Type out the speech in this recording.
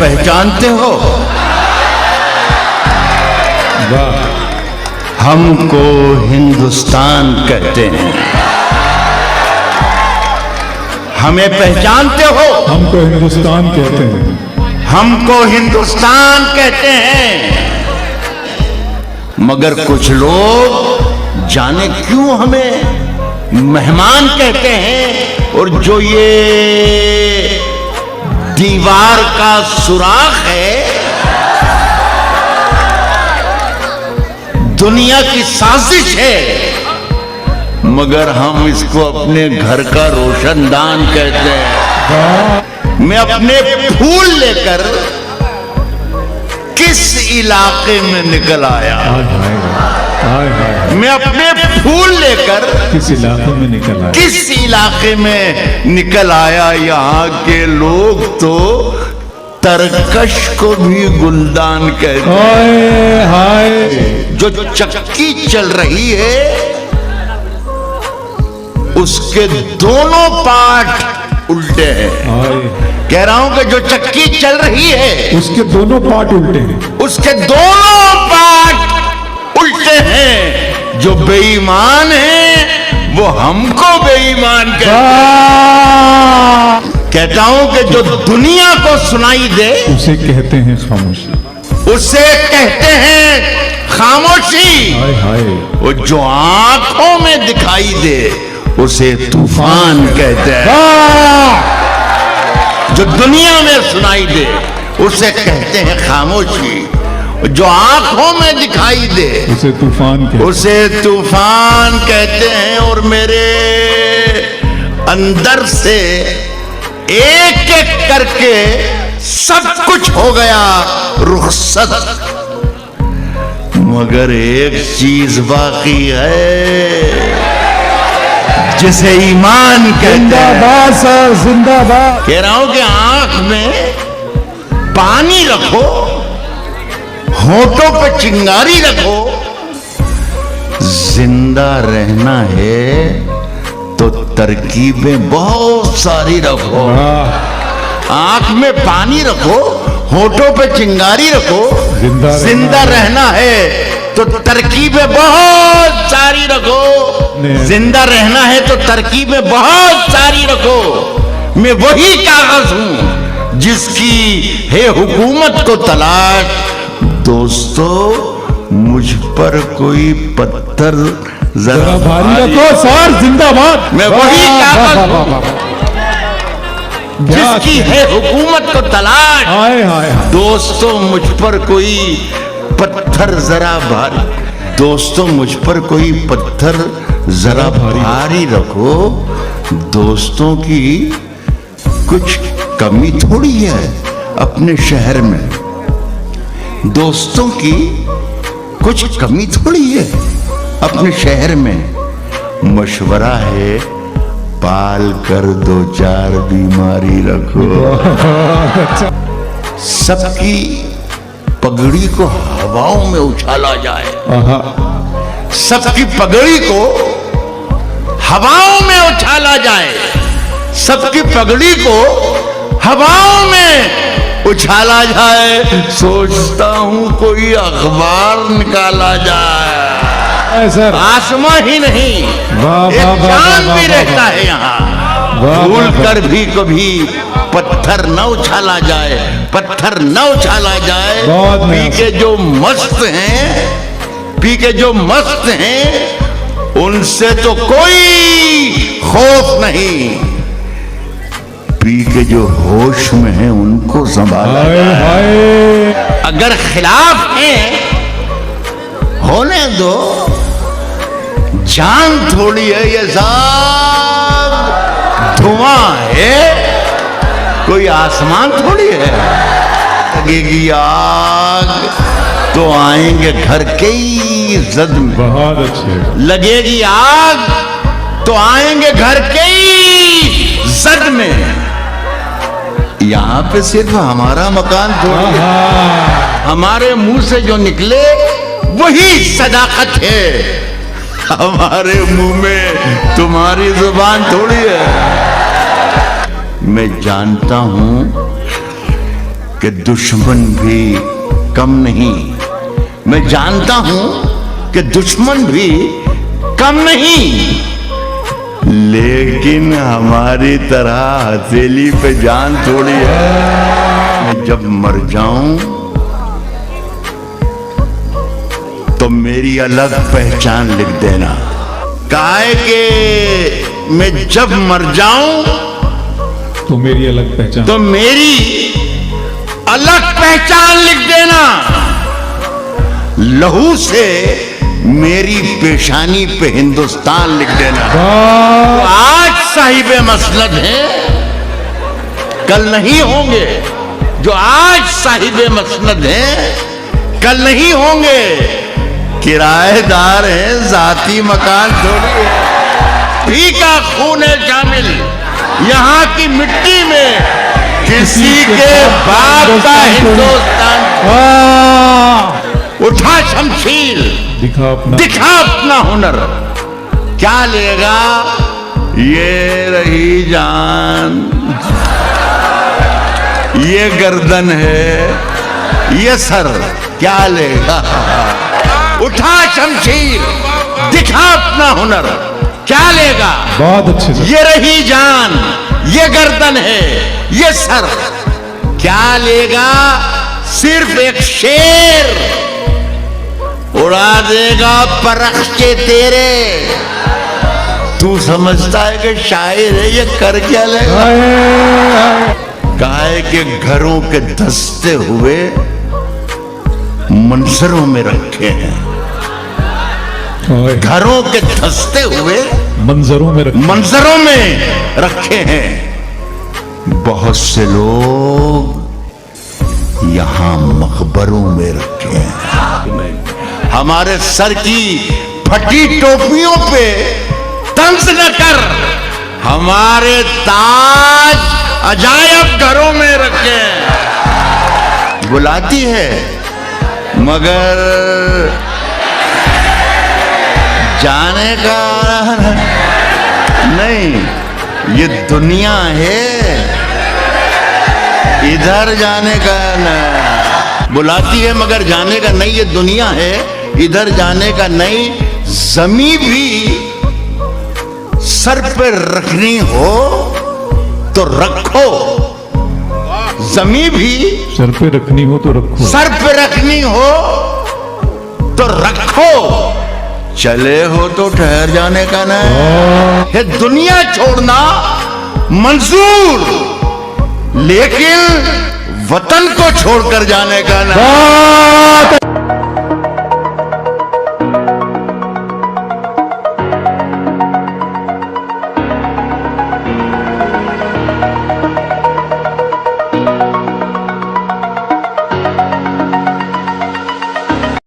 पहचानते हो? वाह। हमको हिंदुस्तान कहते हैं। हमें पहचानते हो? हमको हिंदुस्तान कहते हैं। हमको हिंदुस्तान कहते हैं। मगर कुछ लोग जाने क्यों हमें मेहमान कहते हैं, और जो ये दीवार का सुराख है, दुनिया की साजिश है, मगर हम इसको अपने घर का रोशनदान कहते हैं। मैं अपने फूल लेकर किस इलाके में निकल आया? मैं अपने फूल लेकर किस इलाके में निकल आया? किस इलाके में निकल आया? यहाँ के लोग तो तरकश को भी गुलदान कहते हैं। हाय जो चक्की चल रही है उसके दोनों पार्ट उल्टे हैं। कह रहा हूं कि जो चक्की चल रही है उसके दोनों पार्ट उल्टे हैं। उसके दोनों पार्ट उल्टे हैं। जो बेईमान है वो हमको बेईमान कहते हैं। कहता हूं कि जो दुनिया को सुनाई दे उसे कहते हैं खामोशी। उसे कहते हैं खामोशी। हाय हाय। वो जो आंखों में दिखाई दे उसे तूफान कहते हैं। जो दुनिया में सुनाई दे उसे कहते हैं खामोशी। जो आंखों में दिखाई दे उसे तूफान कहते हैं। उसे तूफान कहते हैं। और मेरे अंदर से एक एक करके सब कुछ हो गया रुखसत, मगर एक चीज बाकी है जिसे ईमान कहते हैं। जिंदाबाद सर, जिंदाबाद। कह रहा हूं कि आंख में पानी रखो, होठों पे चिंगारी रखो, जिंदा रहना है तो तरकीबें बहुत सारी रखो। आंख में पानी रखो, होठों पे चिंगारी रखो, जिंदा रहना है तो तरकीबें बहुत सारी रखो। जिंदा रहना है तो तरकीबें बहुत सारी रखो। मैं वही कागज हूं जिसकी है हुकूमत को तलाश। दोस्तों मुझ पर कोई पत्थर जरा भारी रखो सर, जिंदाबाद। मैं वही कागज हूं जिसकी है हुकूमत को तलाश। हाय हाय। दोस्तों मुझ पर कोई पत्थर जरा भारी, दोस्तों मुझ पर कोई पत्थर जरा भारी रखो। दोस्तों की कुछ कमी थोड़ी है अपने शहर में। दोस्तों की कुछ कमी थोड़ी है अपने शहर में। मशवरा है पाल कर दो चार बीमारी रखो। सबकी पगड़ी को हवाओं में उछाला जाए। सबकी पगड़ी को हवाओं में उछाला जाए। सबकी पगड़ी को हवाओं में उछाला जाए। सोचता हूं कोई अखबार निकाला जाए। सर आसमां ही नहीं एक चांद भी रहता है यहाँ। भूल कर भी कभी पत्थर न उछाला जाए, पत्थर न उछाला जाए। पी के जो मस्त हैं, पी के जो मस्त हैं उनसे तो कोई खौफ नहीं। पी के जो होश में हैं उनको संभाला जाए। अगर खिलाफ हैं होने दो, जान थोड़ी है ये सब धुआं है, कोई आसमान थोड़ी है। लगेगी आग तो आएंगे घर के ही जद में। बहुत अच्छे। लगेगी आग तो आएंगे घर के ही जद में। यहाँ पे सिर्फ हमारा मकान थोड़ी है, हमारे मुंह से जो निकले वही सदाकत है। हमारे मुंह में तुम्हारी जुबान थोड़ी है। मैं जानता हूं कि दुश्मन भी कम नहीं। मैं जानता हूं कि दुश्मन भी कम नहीं, लेकिन हमारी तरह हथेली पे जान थोड़ी है। मैं जब मर जाऊं तो मेरी अलग पहचान लिख देना। काहे के मैं जब मर जाऊं तो मेरी अलग पहचान, तो मेरी अलग पहचान लिख देना। लहू से मेरी पेशानी पे हिंदुस्तान लिख देना। तो आज साहिबे मसलद हैं, कल नहीं होंगे। जो आज साहिबे मसलद हैं, कल नहीं होंगे। किराएदार हैं, जाती मकान थोड़ी है। फीका खून है शामिल यहाँ की मिट्टी में, किसी के बाप का हिंदुस्तान। उठा शमशीर, दिखा अपना हुनर। क्या लेगा ये रही जान, ये गर्दन है, ये सर, क्या लेगा। उठा शमशीर, दिखा अपना हुनर। क्या लेगा, बहुत अच्छे से। ये रही जान, ये गर्दन है, ये सर, क्या लेगा। सिर्फ एक शेर उड़ा देगा परख के तेरे। तू समझता है कि शायर है, ये कर क्या लेगा। गाय के घरों के धंसते हुए मंजरों में रखे हैं। घरों के धंसते हुए मंजरों में रखे हैं। बहुत से लोग यहां मकबरों में रखे हैं। हमारे सर की फटी टोपियों पे तंज न कर, हमारे ताज अजायब घरों में रखे हैं। बुलाती है मगर जाने का नहीं। ये दुनिया है, इधर जाने का न। बुलाती है मगर जाने का नहीं। ये दुनिया है, इधर जाने का नहीं। जमीन भी सर पे रखनी हो तो रखो। जमीन भी सर पे रखनी हो तो रखो। सर पे रखनी हो तो रखो। चले हो तो ठहर जाने का ना। ये दुनिया छोड़ना मंजूर, लेकिन वतन को छोड़कर जाने का ना।